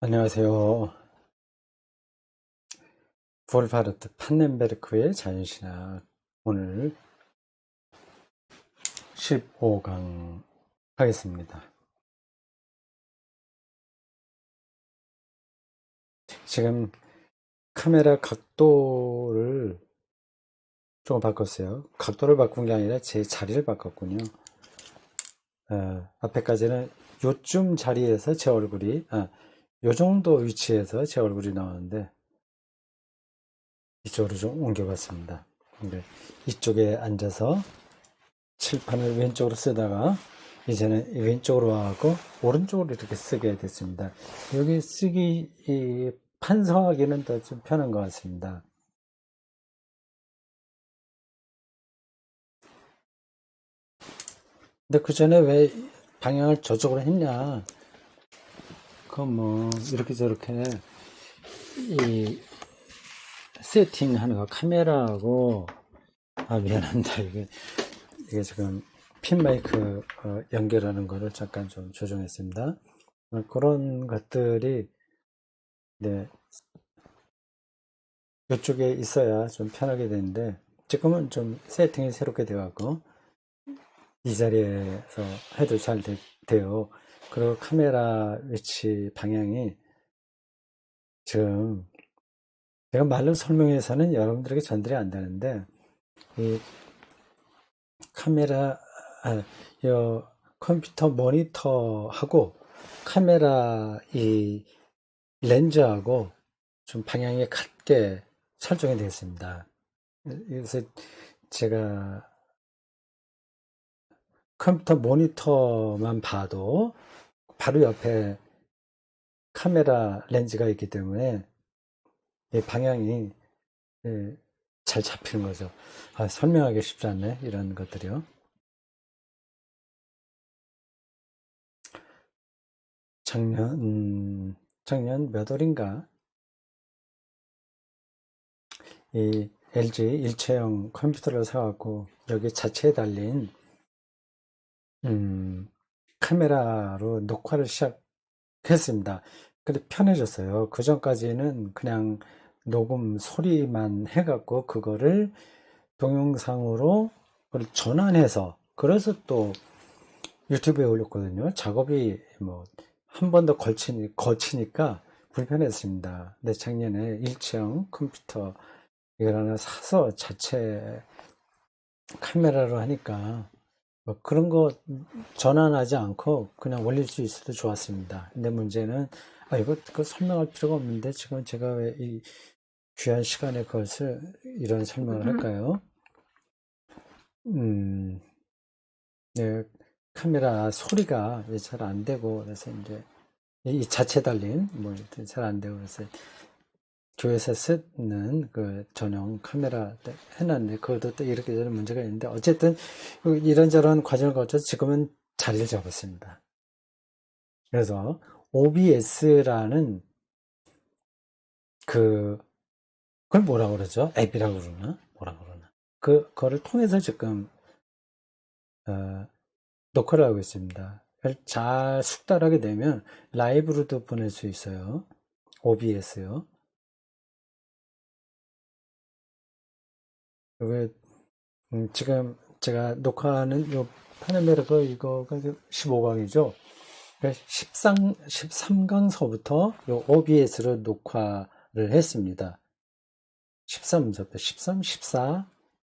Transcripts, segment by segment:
안녕하세요. 볼파르트 판넨베르크의 자연신학 오늘 15강 하겠습니다. 지금 카메라 각도를 조금 바꿨어요. 각도를 바꾼 게 아니라 제 자리를 바꿨군요. 앞에까지는 요쯤 자리에서 제 얼굴이 요 정도 위치에서 제 얼굴이 나오는데 이쪽으로 좀 옮겨봤습니다. 이쪽에 앉아서 칠판을 왼쪽으로 쓰다가 이제는 왼쪽으로 와갖고 오른쪽으로 이렇게 쓰게 됐습니다. 여기 판서하기는 더 좀 편한 것 같습니다. 근데 그 전에 왜 방향을 저쪽으로 했냐? 그건 뭐 이렇게 저렇게 이 세팅하는 거 카메라하고 미안합니다. 이게 지금 핀 마이크 연결하는 거를 잠깐 좀 조정했습니다. 그런 것들이 네, 이쪽에 있어야 좀 편하게 되는데 지금은 좀 세팅이 새롭게 되어갖고 이 자리에서 해도 잘 돼요. 그리고 카메라 위치 방향이 지금 제가 말로 설명해서는 여러분들에게 전달이 안 되는데 이 카메라 이 컴퓨터 모니터하고 카메라 이 렌즈하고 좀 방향이 같게 설정이 되어 있습니다. 그래서 제가 컴퓨터 모니터만 봐도 바로 옆에 카메라 렌즈가 있기 때문에 방향이 잘 잡히는 거죠. 설명하기 쉽지 않네, 이런 것들이요. 작년 몇 월인가 이 LG 일체형 컴퓨터를 사갖고 여기 자체에 달린 카메라로 녹화를 시작했습니다. 근데 편해졌어요. 그 전까지는 그냥 녹음 소리만 해갖고 그거를 동영상으로 그걸 전환해서 그래서 또 유튜브에 올렸거든요. 작업이 뭐 한 번 더 거치니까 불편했습니다. 근데 작년에 일체형 컴퓨터 이걸 하나 사서 자체 카메라로 하니까 뭐 그런 거 전환하지 않고 그냥 올릴 수 있어도 좋았습니다. 근데 문제는 이거 그 설명할 필요가 없는데 지금 제가 왜 이 귀한 시간에 그것을 이런 설명을 할까요? 음, 네, 카메라 소리가 잘 안 되고 그래서 이제 이 자체 달린 뭐 잘 안 되고 그래서 교회에서 쓰는 그 전용 카메라 해놨는데 그것도 또 이렇게 저런 문제가 있는데 어쨌든 이런저런 과정을 거쳐서 지금은 자리를 잡았습니다. 그래서 OBS라는 그걸 뭐라 그러죠? 앱이라고 그러나? 뭐라 그러나? 그거를 통해서 지금 어, 녹화를 하고 있습니다. 잘 숙달하게 되면 라이브로도 보낼 수 있어요. OBS요. 이게 지금 제가 녹화하는 요 파네메르그 이거가 15강이죠. 13강서부터 요 OBS로 녹화를 했습니다. 13서부터 13, 14,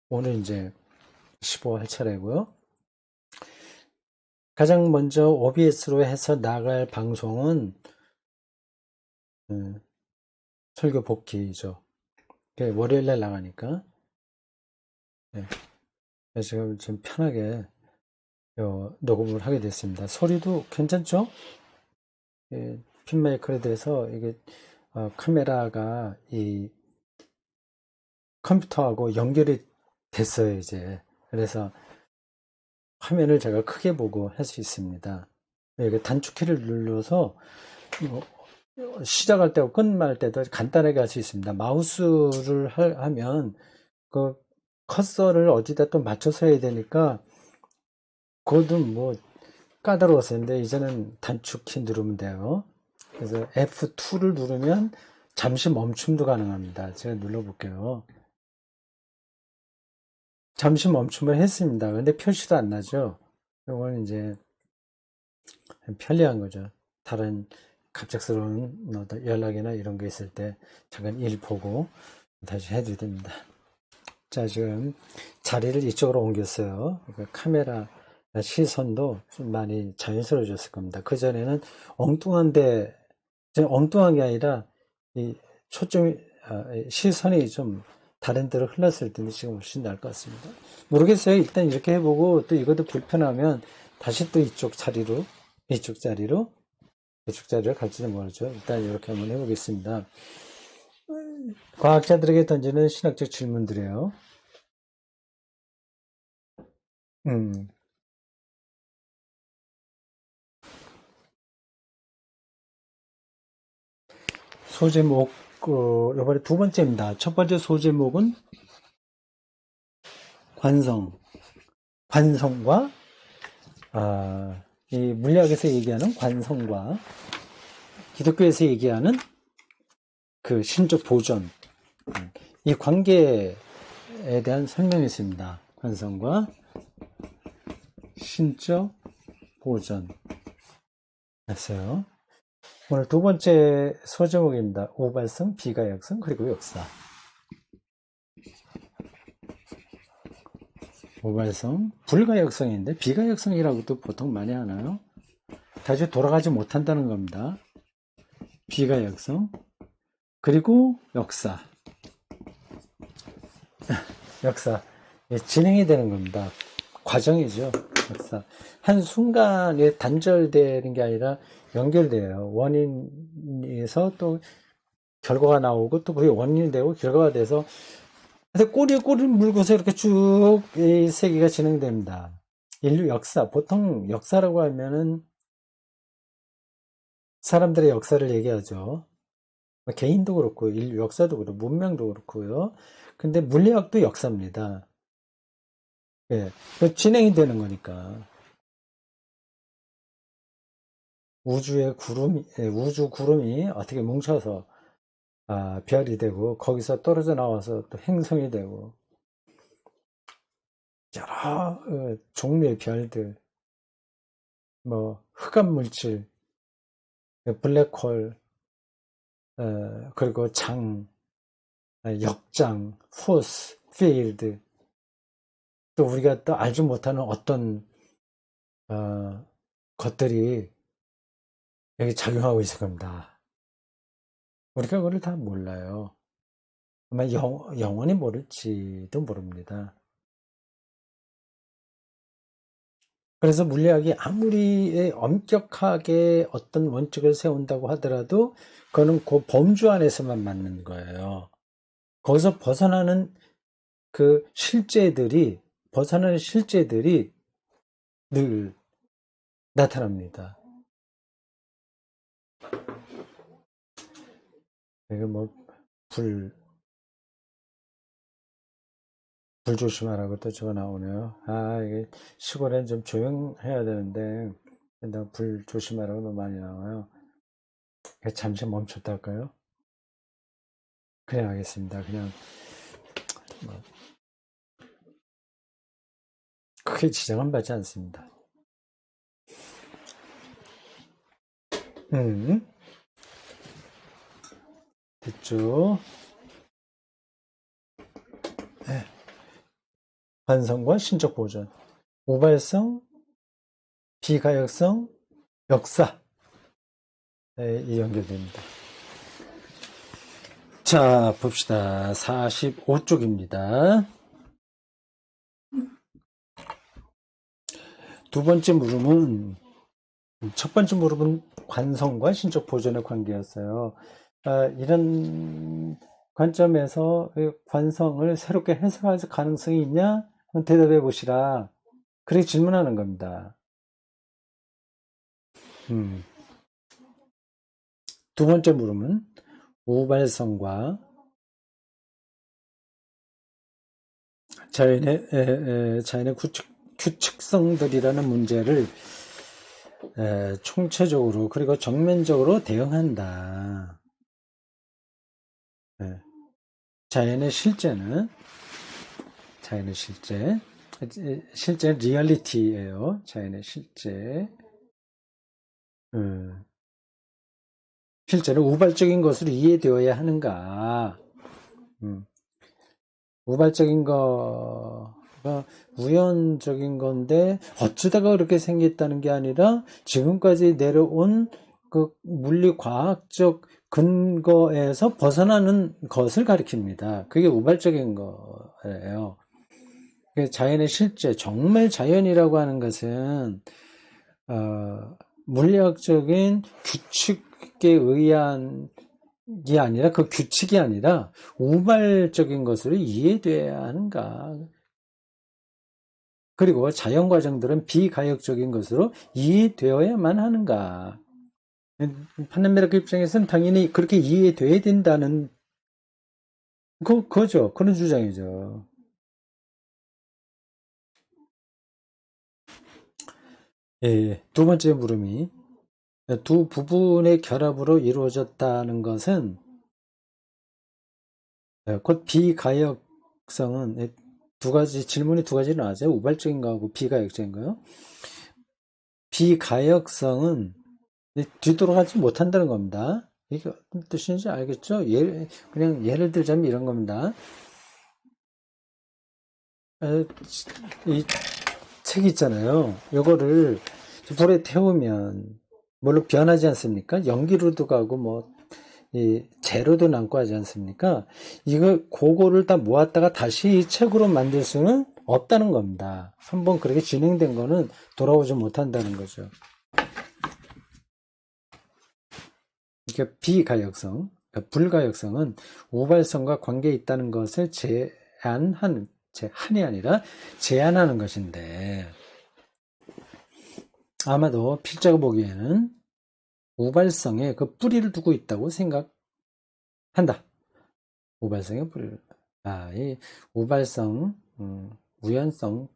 오늘 이제 15 할 차례고요. 가장 먼저 OBS로 해서 나갈 방송은 설교 복귀죠. 월요일날 나가니까 지금 좀 편하게 녹음을 하게 됐습니다. 소리도 괜찮죠? 핀메이커에 대해서 이게 카메라가 이 컴퓨터하고 연결이 됐어요, 이제. 그래서 화면을 제가 크게 보고 할 수 있습니다. 이게 단축키를 눌러서 시작할 때고 끝날 때도 간단하게 할 수 있습니다. 마우스를 하면 그 커서를 어디다 또 맞춰서 해야 되니까 그것도 뭐 까다로웠었는데 이제는 단축키 누르면 돼요. 그래서 F2를 누르면 잠시 멈춤도 가능합니다. 제가 눌러볼게요. 잠시 멈춤을 했습니다. 근데 표시도 안 나죠. 이거는 이제 편리한 거죠. 다른 갑작스러운 연락이나 이런 게 있을 때 잠깐 일 보고 다시 해도 됩니다. 자, 지금 자리를 이쪽으로 옮겼어요. 그러니까 카메라 시선도 좀 많이 자연스러워졌을 겁니다. 그전에는 엉뚱한데, 엉뚱한 게 아니라 이 초점이, 시선이 좀 다른 데로 흘렀을 텐데 지금 훨씬 나을 것 같습니다. 모르겠어요. 일단 이렇게 해보고 또 이것도 불편하면 다시 또 이쪽 자리로 갈지는 모르죠. 일단 이렇게 한번 해보겠습니다. 과학자들에게 던지는 신학적 질문들이에요. 음, 소제목, 이번에 두 번째입니다. 첫 번째 소제목은 관성, 관성과, 이 물리학에서 얘기하는 관성과 기독교에서 얘기하는 그 신적 보존, 이 관계에 대한 설명이 있습니다. 관성과 신적 보존. 했어요. 오늘 두 번째 소제목입니다. 우발성, 비가역성, 그리고 역사. 우발성, 불가역성인데 비가역성이라고도 보통 많이 하나요? 다시 돌아가지 못한다는 겁니다. 비가역성, 그리고 역사. 역사. 진행이 되는 겁니다. 과정이죠. 역사. 한순간에 단절되는 게 아니라 연결돼요. 원인에서 또 결과가 나오고 또 그게 원인이 되고 결과가 돼서 꼬리에 꼬리를 물고서 이렇게 쭉 이 세계가 진행됩니다. 인류 역사. 보통 역사라고 하면은 사람들의 역사를 얘기하죠. 개인도 그렇고 인류 역사도 그렇고 문명도 그렇고요. 근데 물리학도 역사입니다. 예, 진행이 되는 거니까. 우주의 구름이, 우주 구름이 어떻게 뭉쳐서 별이 되고 거기서 떨어져 나와서 또 행성이 되고 여러 종류의 별들, 뭐 흑암 물질, 블랙홀, 그리고 장, 역장, 포스, 필드, 또 우리가 또 알지 못하는 어떤 것들이 여기 작용하고 있을 겁니다. 우리가 그걸 다 몰라요. 아마 영원히 모를지도 모릅니다. 그래서 물리학이 아무리 엄격하게 어떤 원칙을 세운다고 하더라도 그거는 그 범주 안에서만 맞는 거예요. 거기서 벗어나는 벗어나는 실제들이 늘 나타납니다. 이게 뭐, 불 조심하라고 또 저거 나오네요. 이게 시골엔 좀 조용해야 되는데, 불 조심하라고 너무 많이 나와요. 잠시 멈췄다 할까요? 그냥 하겠습니다. 그냥, 뭐, 크게 지장은 받지 않습니다. 됐죠? 네. 관성과 신적 보존, 우발성, 비가역성, 역사. 이 연결됩니다. 자, 봅시다. 45쪽입니다. 첫 번째 물음은 관성과 신적 보존의 관계였어요. 이런 관점에서 관성을 새롭게 해석할 가능성이 있냐? 한번 대답해 보시라. 그렇게 질문하는 겁니다. 두 번째 물음은 우발성과 자연의 규칙성들이라는 문제를 총체적으로 그리고 정면적으로 대응한다. 예, 자연의 실제는 실제 리얼리티예요. 자연의 실제. 음, 실제로 우발적인 것으로 이해되어야 하는가? 음, 우발적인 거가 우연적인 건데 어쩌다가 그렇게 생겼다는 게 아니라 지금까지 내려온 그 물리과학적 근거에서 벗어나는 것을 가리킵니다. 그게 우발적인 거예요. 자연의 실제, 정말 자연이라고 하는 것은 물리학적인 규칙에 의한 게 아니라 그 규칙이 아니라 우발적인 것으로 이해돼야 하는가. 그리고 자연 과정들은 비가역적인 것으로 이해되어야만 하는가. 판단미라클 입장에서는 당연히 그렇게 이해돼야 된다는 그거죠. 그런 주장이죠. 예, 두 번째 물음이 두 부분의 결합으로 이루어졌다는 것은 곧 비가역성은 질문이 두 가지 나왔어요. 우발적인 거하고 비가역적인 거요. 비가역성은 뒤돌아가지 못한다는 겁니다. 이게 어떤 뜻인지 알겠죠? 그냥 예를 들자면 이런 겁니다. 이 책 있잖아요. 요거를 불에 태우면 물론 변하지 않습니까? 연기로도 가고 재료도 남고 하지 않습니까? 그거를 다 모았다가 다시 이 책으로 만들 수는 없다는 겁니다. 한번 그렇게 진행된 거는 돌아오지 못한다는 거죠. 그러니까 비가역성, 그러니까 불가역성은 우발성과 관계에 있다는 것을 제한이 아니라 제한하는 것인데, 아마도 필자가 보기에는 우발성에 그 뿌리를 두고 있다고 생각한다. 우발성의 뿌리를. 이 우발성, 우연성,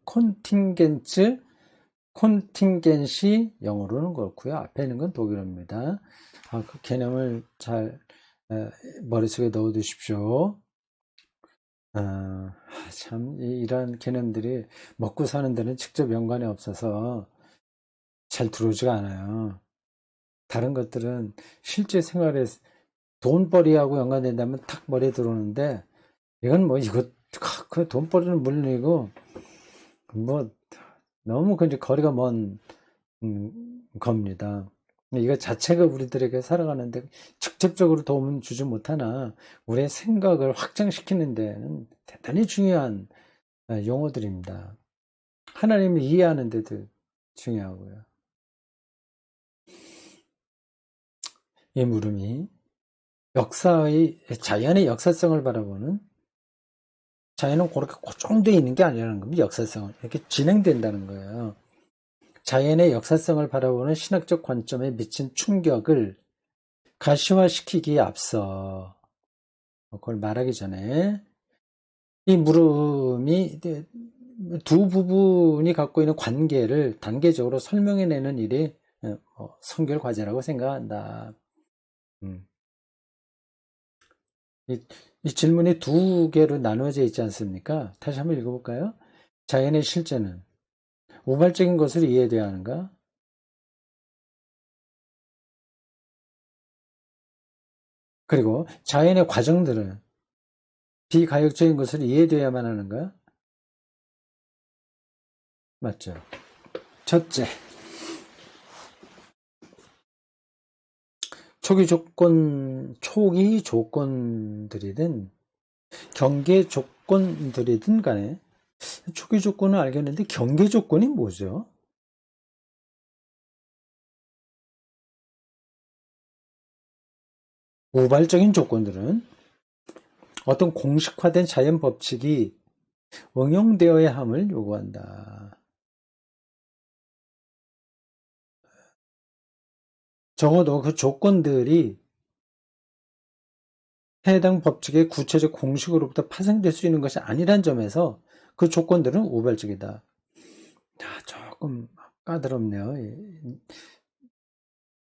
콘팅겐시 영어로는 그렇고요. 앞에 있는 건 독일어입니다. 그 개념을 잘 머릿속에 넣어 두십시오. 참, 이런 개념들이 먹고 사는 데는 직접 연관이 없어서 잘 들어오지가 않아요. 다른 것들은 실제 생활에 돈벌이하고 연관된다면 탁 머리에 들어오는데, 이건 그 돈벌이는 물론이고, 너무 이제 거리가 먼 겁니다. 이거 자체가 우리들에게 살아가는데 직접적으로 도움은 주지 못하나 우리의 생각을 확장시키는 데는 대단히 중요한 용어들입니다. 하나님을 이해하는 데도 중요하고요. 이 물음이 자연의 역사성을 바라보는, 자연은 그렇게 고정되어 있는 게 아니라는 겁니다. 역사성은 이렇게 진행된다는 거예요. 자연의 역사성을 바라보는 신학적 관점에 미친 충격을 가시화시키기에 앞서 그걸 말하기 전에 이 물음이 두 부분이 갖고 있는 관계를 단계적으로 설명해내는 일이 선결 과제라고 생각한다. 이 질문이 두 개로 나누어져 있지 않습니까? 다시 한번 읽어볼까요? 자연의 실제는 우발적인 것으로 이해돼야 하는가? 그리고 자연의 과정들은 비가역적인 것으로 이해돼야만 하는가? 맞죠? 첫째, 초기 조건들이든 경계 조건들이든 간에 초기 조건은 알겠는데 경계 조건이 뭐죠? 우발적인 조건들은 어떤 공식화된 자연 법칙이 응용되어야 함을 요구한다. 적어도 그 조건들이 해당 법칙의 구체적 공식으로부터 파생될 수 있는 것이 아니란 점에서 그 조건들은 우발적이다. 조금 까다롭네요.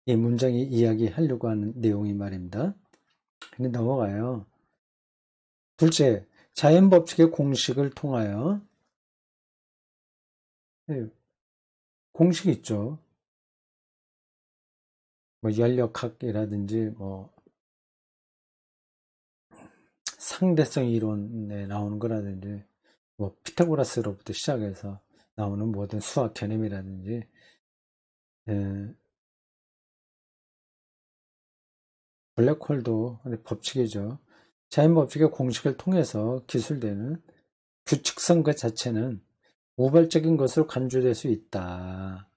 이 문장이 이야기하려고 하는 내용이 말입니다. 근데 넘어가요. 둘째, 자연법칙의 공식을 통하여 예, 공식 있죠. 뭐 열역학이라든지 뭐 상대성 이론에 나오는 거라든지 뭐 피타고라스로부터 시작해서 나오는 모든 수학 개념이라든지 예, 블랙홀도 법칙이죠. 자연법칙의 공식을 통해서 기술되는 규칙성 그 자체는 우발적인 것으로 간주될 수 있다.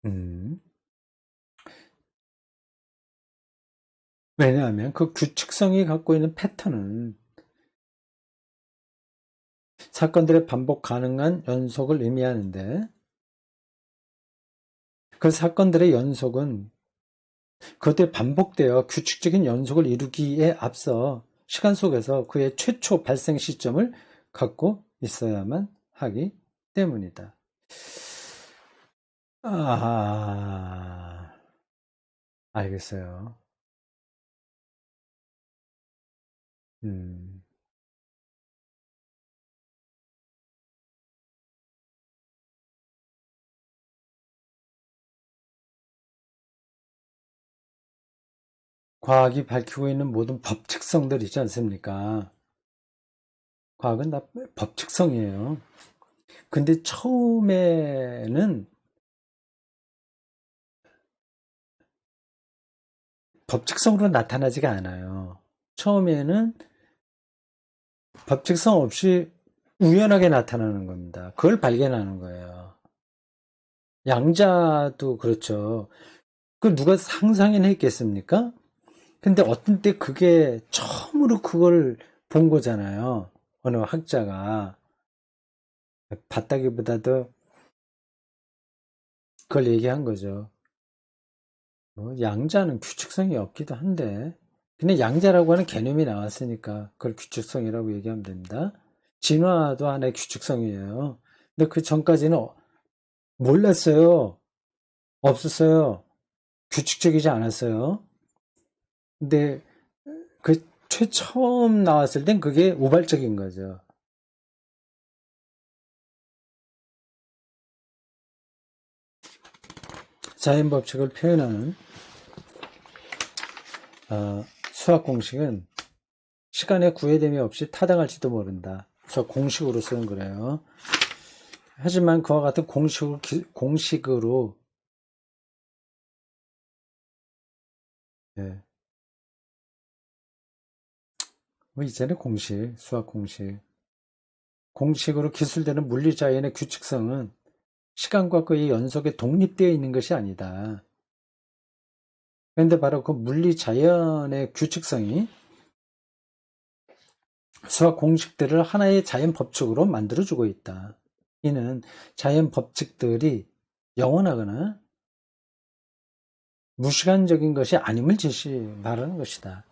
음, 왜냐하면 그 규칙성이 갖고 있는 패턴은 사건들의 반복 가능한 연속을 의미하는데 그 사건들의 연속은 그것들이 반복되어 규칙적인 연속을 이루기에 앞서 시간 속에서 그의 최초 발생 시점을 갖고 있어야만 하기 때문이다. 아, 알겠어요. 음, 과학이 밝히고 있는 모든 법칙성들 있지 않습니까? 과학은 다 법칙성이에요. 근데 처음에는 법칙성으로 나타나지가 않아요. 처음에는 법칙성 없이 우연하게 나타나는 겁니다. 그걸 발견하는 거예요. 양자도 그렇죠. 그 누가 상상이나 했겠습니까? 근데 어떤 때 그게 처음으로 그걸 본 거잖아요. 어느 학자가. 봤다기보다도 그걸 얘기한 거죠. 양자는 규칙성이 없기도 한데, 근데 양자라고 하는 개념이 나왔으니까 그걸 규칙성이라고 얘기하면 됩니다. 진화도 하나의 규칙성이에요. 근데 그 전까지는 몰랐어요. 없었어요. 규칙적이지 않았어요. 근데 그 최처음 나왔을 땐 그게 우발적인 거죠. 자연 법칙을 표현하는 수학 공식은 시간의 구애됨이 없이 타당할지도 모른다. 그래서 공식으로 쓰는 거래요. 하지만 그와 같은 공식으로 예, 뭐 이제는 공식, 수학 공식, 공식으로 기술되는 물리 자연의 규칙성은 시간과 그의 연속에 독립되어 있는 것이 아니다. 그런데 바로 그 물리 자연의 규칙성이 수학 공식들을 하나의 자연 법칙으로 만들어주고 있다. 이는 자연 법칙들이 영원하거나 무시간적인 것이 아님을 말하는 것이다.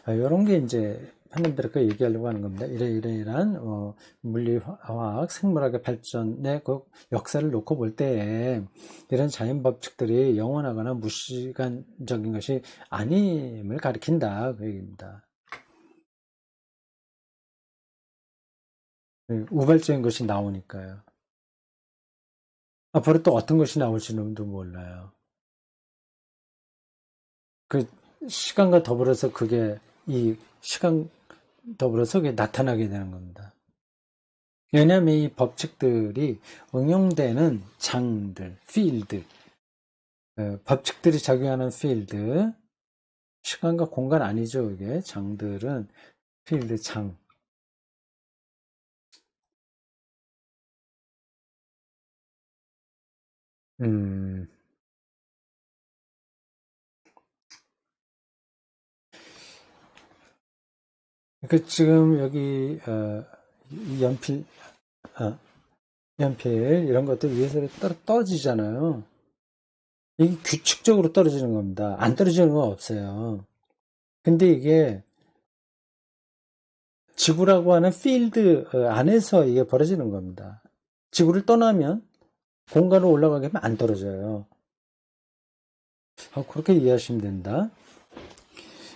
이런 게 이제 방금 들었고 얘기하려고 하는 겁니다. 이러이러한 물리화학, 생물학의 발전의 그 역사를 놓고 볼 때에 이런 자연 법칙들이 영원하거나 무시간적인 것이 아님을 가리킨다. 그 얘기입니다. 우발적인 것이 나오니까요. 앞으로 또 어떤 것이 나올지는 몰라요. 그 시간과 더불어서 그게 이 시간 더불어서 그게 나타나게 되는 겁니다. 왜냐하면 이 법칙들이 응용되는 장들, 필드, 법칙들이 작용하는 필드, 시간과 공간 아니죠, 이게. 장들은 필드, 장. 음, 그 지금 여기 이 어, 연필 이런 것들 위에서 떨어지잖아요. 이게 규칙적으로 떨어지는 겁니다. 안 떨어지는 건 없어요. 근데 이게 지구라고 하는 필드 안에서 이게 벌어지는 겁니다. 지구를 떠나면 공간으로 올라가게 하면 안 떨어져요. 그렇게 이해하시면 된다.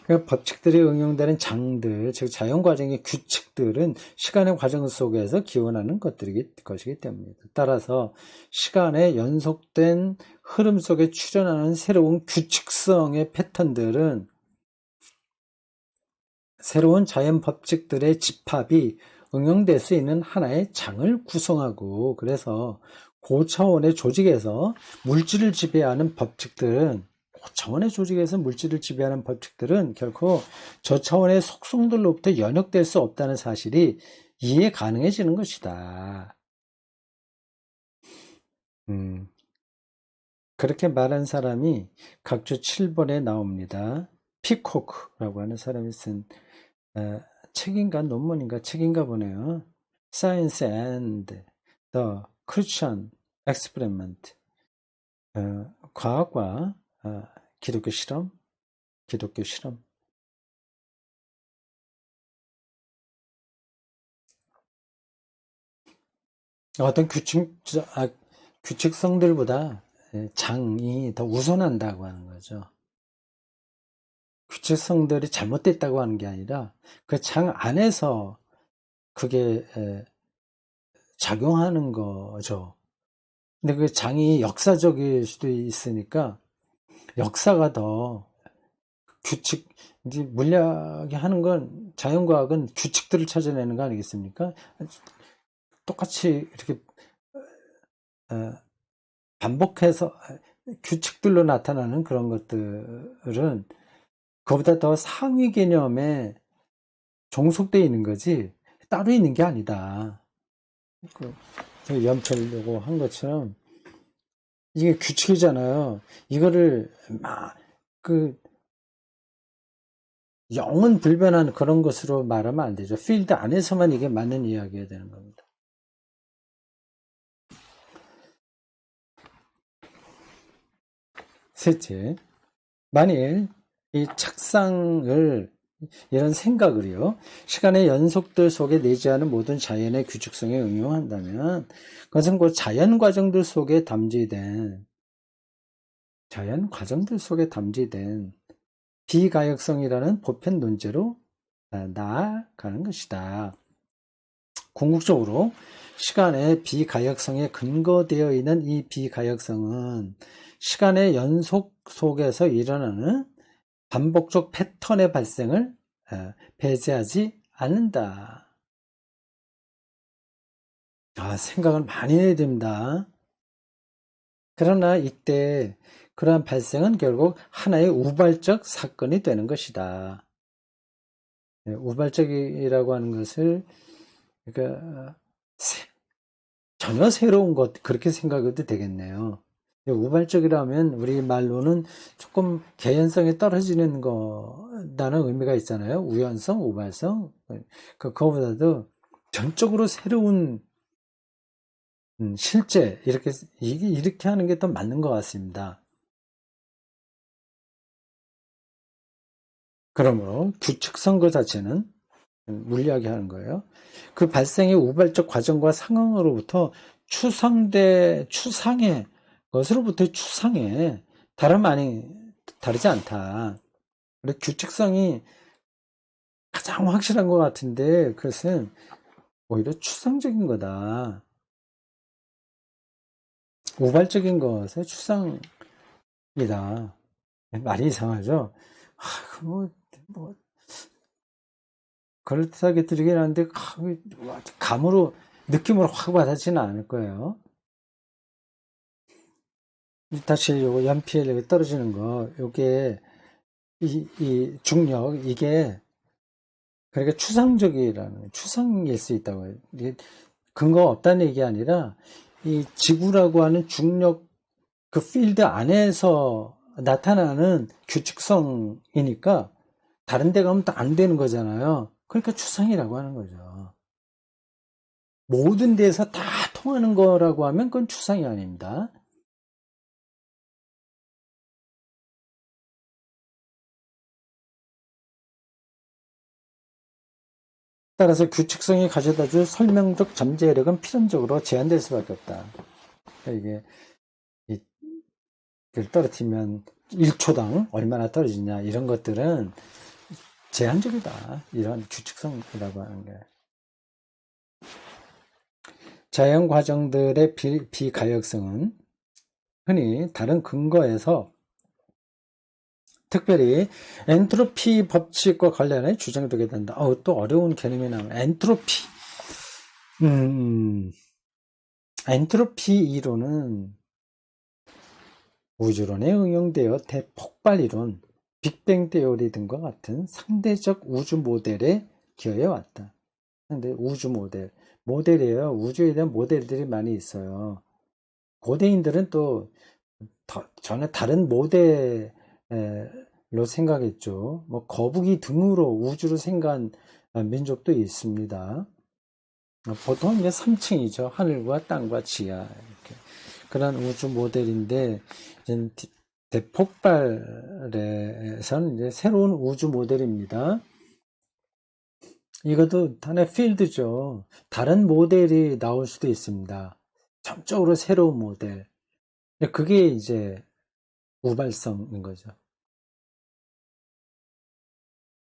그러니까 법칙들이 응용되는 장들, 즉 자연 과정의 규칙들은 시간의 과정 속에서 기원하는 것이기 때문입니다. 따라서 시간의 연속된 흐름 속에 출현하는 새로운 규칙성의 패턴들은 새로운 자연 법칙들의 집합이 응용될 수 있는 하나의 장을 구성하고, 그래서 고차원의 조직에서 물질을 지배하는 법칙들은 고차원의 조직에서 물질을 지배하는 법칙들은 결코 저차원의 속성들로부터 연역될 수 없다는 사실이 이해 가능해지는 것이다. 그렇게 말한 사람이 각주 7번에 나옵니다. 피코크라고 하는 사람이 쓴 책인가 논문인가 책인가 보네요. Science and the Christian Experiment. 과학과 기독교 실험. 어떤 규칙성들보다 장이 더 우선한다고 하는 거죠. 규칙성들이 잘못됐다고 하는 게 아니라 그 장 안에서 그게 작용하는 거죠. 근데 그 장이 역사적일 수도 있으니까 역사가 더 규칙, 이제 물리학이 하는 건, 자연과학은 규칙들을 찾아내는 거 아니겠습니까? 똑같이 이렇게 반복해서 규칙들로 나타나는 그런 것들은 그보다 더 상위 개념에 종속되어 있는 거지 따로 있는 게 아니다. 염철 요거 한 것처럼 이게 규칙이잖아요. 이거를 막 영은 불변한 그런 것으로 말하면 안 되죠. 필드 안에서만 이게 맞는 이야기가 되는 겁니다. 셋째, 만일 이 착상을 이런 생각을요, 시간의 연속들 속에 내재하는 모든 자연의 규칙성에 응용한다면 그것은 곧 자연 과정들 속에 담지된 비가역성이라는 보편 논제로 나아가는 것이다. 궁극적으로 시간의 비가역성에 근거되어 있는 이 비가역성은 시간의 연속 속에서 일어나는 반복적 패턴의 발생을 배제하지 않는다. 생각을 많이 해야 됩니다. 그러나 이때 그러한 발생은 결국 하나의 우발적 사건이 되는 것이다. 우발적이라고 하는 것을 그러니까 전혀 새로운 것 그렇게 생각해도 되겠네요. 우발적이라면 우리 말로는 조금 개연성이 떨어지는 거라는 의미가 있잖아요. 우연성, 우발성. 그거보다도 전적으로 새로운 실제 이렇게 하는 게 더 맞는 것 같습니다. 그러므로 규칙성 그 자체는 물리학이 하는 거예요. 그 발생의 우발적 과정과 상황으로부터 추상의 것으로부터 추상에 다르지 않다. 그리고 규칙성이 가장 확실한 것 같은데 그것은 오히려 추상적인 거다. 우발적인 것의 추상이다. 말이 이상하죠? 뭐, 그럴듯하게 들리긴 하는데, 느낌으로 확 와닿지는 않을 거예요. 다시 요거 연필 떨어지는 거, 요게, 이 중력, 이게, 그러니까 추상일 수 있다고요. 이게 근거가 없다는 얘기 아니라, 이 지구라고 하는 중력 그 필드 안에서 나타나는 규칙성이니까, 다른 데 가면 또 안 되는 거잖아요. 그러니까 추상이라고 하는 거죠. 모든 데서 다 통하는 거라고 하면 그건 추상이 아닙니다. 따라서 규칙성이 가져다줄 설명적 잠재력은 필연적으로 제한될 수밖에 없다. 그러니까 이게 이걸 떨어뜨리면 1초당 얼마나 떨어지냐 이런 것들은 제한적이다. 이런 규칙성이라고 하는 게. 자연 과정들의 비가역성은 흔히 다른 근거에서 특별히 엔트로피 법칙과 관련해 주장되게 된다. 또 어려운 개념이 나오네. 엔트로피 이론은 우주론에 응용되어 대폭발 이론, 빅뱅 테오리 등과 같은 상대적 우주 모델에 기여해 왔다. 상대 우주 모델이에요. 우주에 대한 모델들이 많이 있어요. 고대인들은 또 전혀 다른 모델로 생각했죠. 뭐 거북이 등으로 우주를 생각한 민족도 있습니다. 보통 이게 3층이죠. 하늘과 땅과 지하 이렇게. 그런 우주 모델인데 이제 대폭발에서는 이제 새로운 우주 모델입니다. 이것도 하나의 필드죠. 다른 모델이 나올 수도 있습니다. 전적으로 새로운 모델. 그게 이제 우발성인 거죠.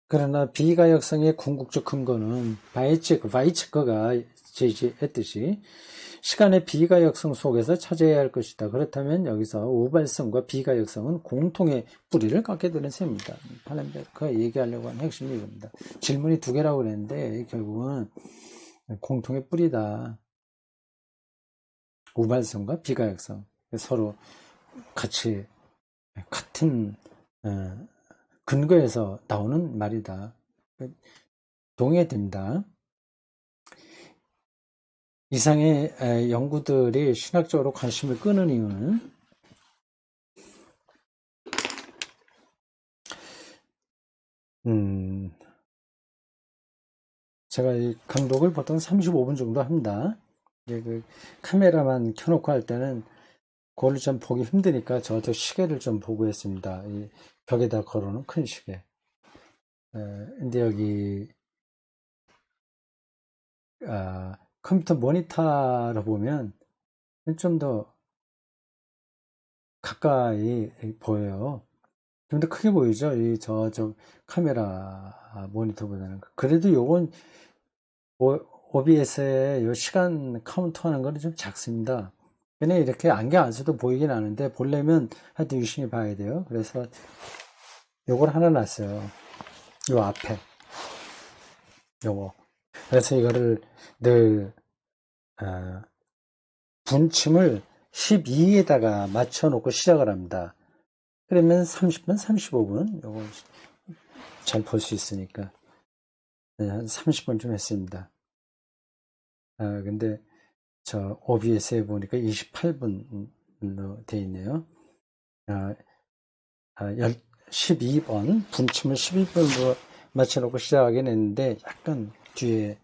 그러나 비가역성의 궁극적 근거는 바이츠커가 제시했듯이 시간의 비가역성 속에서 찾아야 할 것이다. 그렇다면 여기서 우발성과 비가역성은 공통의 뿌리를 갖게 되는 셈입니다. 팔렌베르크가 얘기하려고 하는 핵심이 이겁니다. 질문이 두 개라고 그랬는데 결국은 공통의 뿌리다. 우발성과 비가역성. 서로 같이 같은 근거에서 나오는 말이다. 동의됩니다. 이상의 연구들이 신학적으로 관심을 끄는 이유는 제가 이 강독을 보통 35분 정도 합니다. 그 카메라만 켜놓고 할 때는 그걸 좀 보기 힘드니까 저도 시계를 좀 보고 했습니다. 이 벽에다 걸어놓은 큰 시계. 근데 여기 컴퓨터 모니터로 보면 좀 더 가까이 보여요. 좀 더 크게 보이죠? 이 저쪽 카메라 모니터보다는. 그래도 요건 OBS의 요 시간 카운트 하는 거는 좀 작습니다. 그냥 이렇게 안경 안 써도 보이긴 하는데 보려면 하여튼 유심히 봐야 돼요. 그래서 요걸 하나 놨어요. 요 앞에 요거. 그래서 이거를 늘 분침을 12에다가 맞춰 놓고 시작을 합니다. 그러면 30분, 35분 요거 잘 볼 수 있으니까 한 30분 좀 했습니다. 근데 저 OBS에 보니까 28분로 돼 있네요. 12번 분침을 12번으로 맞춰놓고 시작하긴 했는데 약간 뒤에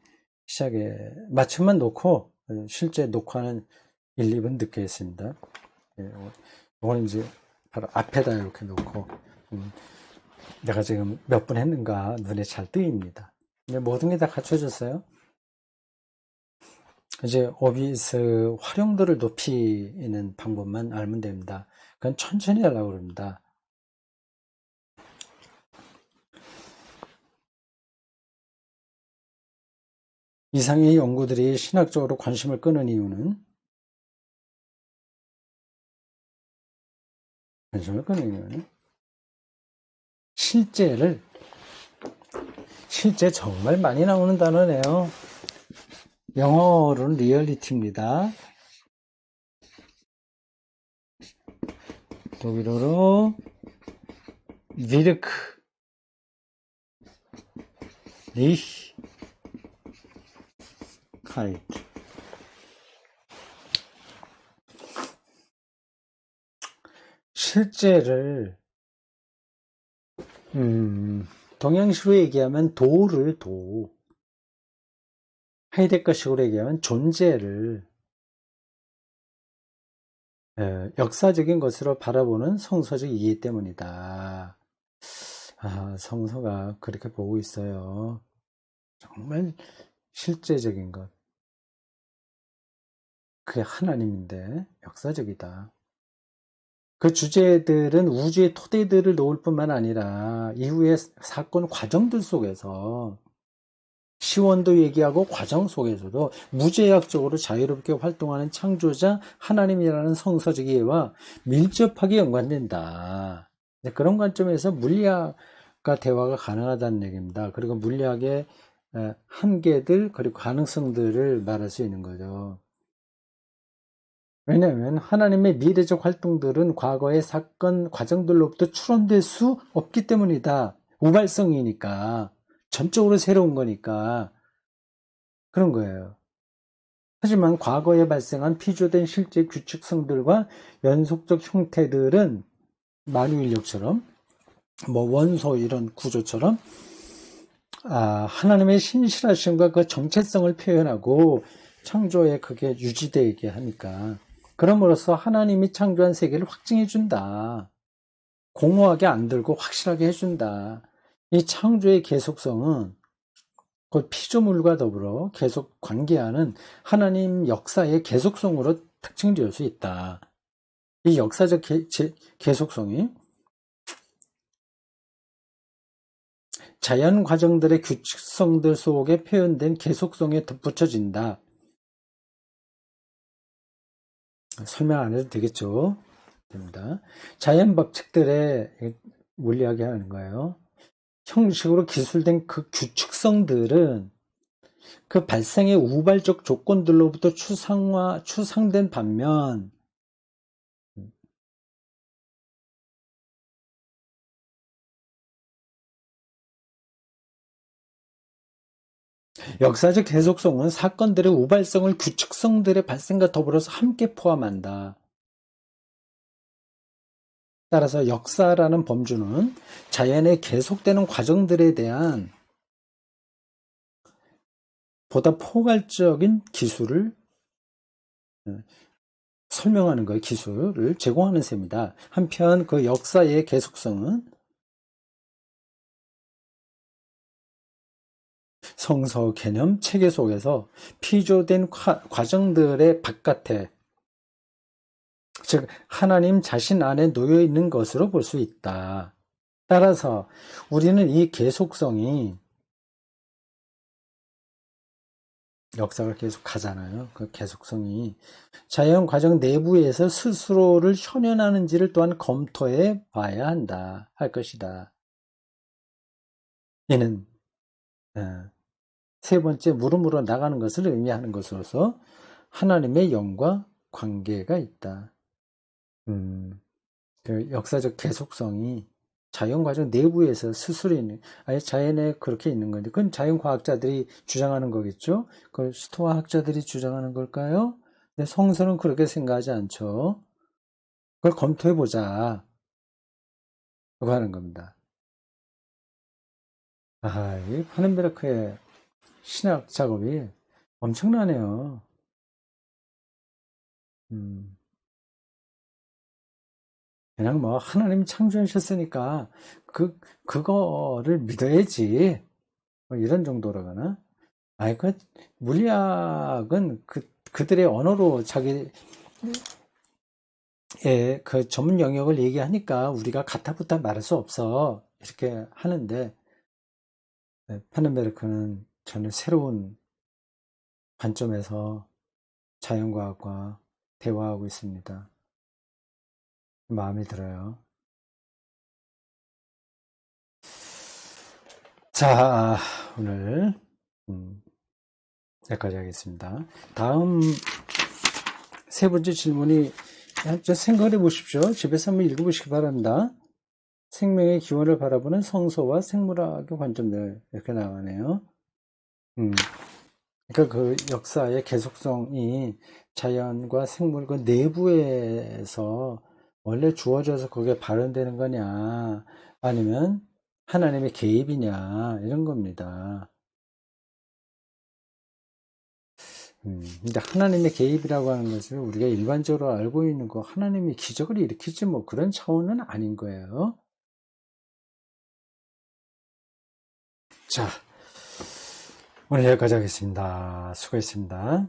시작에 맞춤만 놓고 실제 녹화는 1, 2분 늦게 했습니다. 이거는 이제 바로 앞에다 이렇게 놓고 내가 지금 몇 분 했는가 눈에 잘 띄입니다. 모든 게 다 갖춰졌어요. 이제 OBS 활용도를 높이는 방법만 알면 됩니다. 그건 천천히 하려고 합니다. 이상의 연구들이 신학적으로 관심을 끄는 이유는 실제 정말 많이 나오는 단어네요. 영어로는 리얼리티입니다. 독일어로 Wirklichkeit. 실제를 동양식으로 얘기하면 하이데거식으로 얘기하면 존재를 역사적인 것으로 바라보는 성서적 이해 때문이다. 성서가 그렇게 보고 있어요. 정말 실제적인 것. 그게 하나님인데 역사적이다. 그 주제들은 우주의 토대들을 놓을 뿐만 아니라 이후의 사건 과정들 속에서 시원도 얘기하고 과정 속에서도 무제약적으로 자유롭게 활동하는 창조자 하나님이라는 성서적 이해와 밀접하게 연관된다. 그런 관점에서 물리학과 대화가 가능하다는 얘기입니다. 그리고 물리학의 한계들 그리고 가능성들을 말할 수 있는 거죠. 왜냐하면 하나님의 미래적 활동들은 과거의 사건 과정들로부터 추론될 수 없기 때문이다. 우발성이니까. 전적으로 새로운 거니까. 그런 거예요. 하지만 과거에 발생한 피조된 실제 규칙성들과 연속적 형태들은 만유인력처럼 원소 이런 구조처럼 하나님의 신실하심과 그 정체성을 표현하고 창조에 그게 유지되게 하니까 그럼으로써 하나님이 창조한 세계를 확증해 준다. 공허하게 안 들고 확실하게 해준다. 이 창조의 계속성은 곧 피조물과 더불어 계속 관계하는 하나님 역사의 계속성으로 특징지을 수 있다. 이 역사적 계속성이 자연 과정들의 규칙성들 속에 표현된 계속성에 덧붙여진다. 설명 안 해도 되겠죠? 됩니다. 자연 법칙들의 물리학이 하는 거예요. 형식으로 기술된 그 규칙성들은 그 발생의 우발적 조건들로부터 추상된 반면 역사적 계속성은 사건들의 우발성을 규칙성들의 발생과 더불어서 함께 포함한다. 따라서 역사라는 범주는 자연의 계속되는 과정들에 대한 보다 포괄적인 기술을 설명하는 거예요. 기술을 제공하는 셈이다. 한편 그 역사의 계속성은 성서 개념 체계 속에서 피조된 과정들의 바깥에 즉 하나님 자신 안에 놓여 있는 것으로 볼 수 있다. 따라서 우리는 이 계속성이 역사가 계속 가잖아요. 그 계속성이 자연 과정 내부에서 스스로를 현현하는지를 또한 검토해 봐야 한다 할 것이다. 이는 세 번째 물음으로 나가는 것을 의미하는 것으로서 하나님의 영과 관계가 있다. 그 역사적 계속성이 자연 과정 내부에서 스스로 있는, 아예 자연에 그렇게 있는 건데, 그건 자연 과학자들이 주장하는 거겠죠? 그걸 스토아 학자들이 주장하는 걸까요? 근데 성서는 그렇게 생각하지 않죠. 그걸 검토해보자. 그거 하는 겁니다. 이 파넨베르크의 신학 작업이 엄청나네요. 음, 그냥 뭐, 하나님 창조하셨으니까, 그거를 믿어야지. 뭐 이런 정도라거나. 물리학은 그들의 언어로 자기의 그 전문 영역을 얘기하니까 우리가 가타부타 말할 수 없어. 이렇게 하는데, 파넨베르크는 저는 새로운 관점에서 자연과학과 대화하고 있습니다. 마음에 들어요. 자, 오늘, 여기까지 하겠습니다. 다음 세 번째 질문이, 생각해 보십시오. 집에서 한번 읽어보시기 바랍니다. 생명의 기원을 바라보는 성서와 생물학의 관점들 이렇게 나가네요. 그러니까 그 역사의 계속성이 자연과 생물 그 내부에서 원래 주어져서 그게 발현되는 거냐 아니면 하나님의 개입이냐 이런 겁니다. 근데 하나님의 개입이라고 하는 것을 우리가 일반적으로 알고 있는 거 하나님이 기적을 일으키지 뭐 그런 차원은 아닌 거예요. 자, 오늘 여기까지 하겠습니다. 수고했습니다.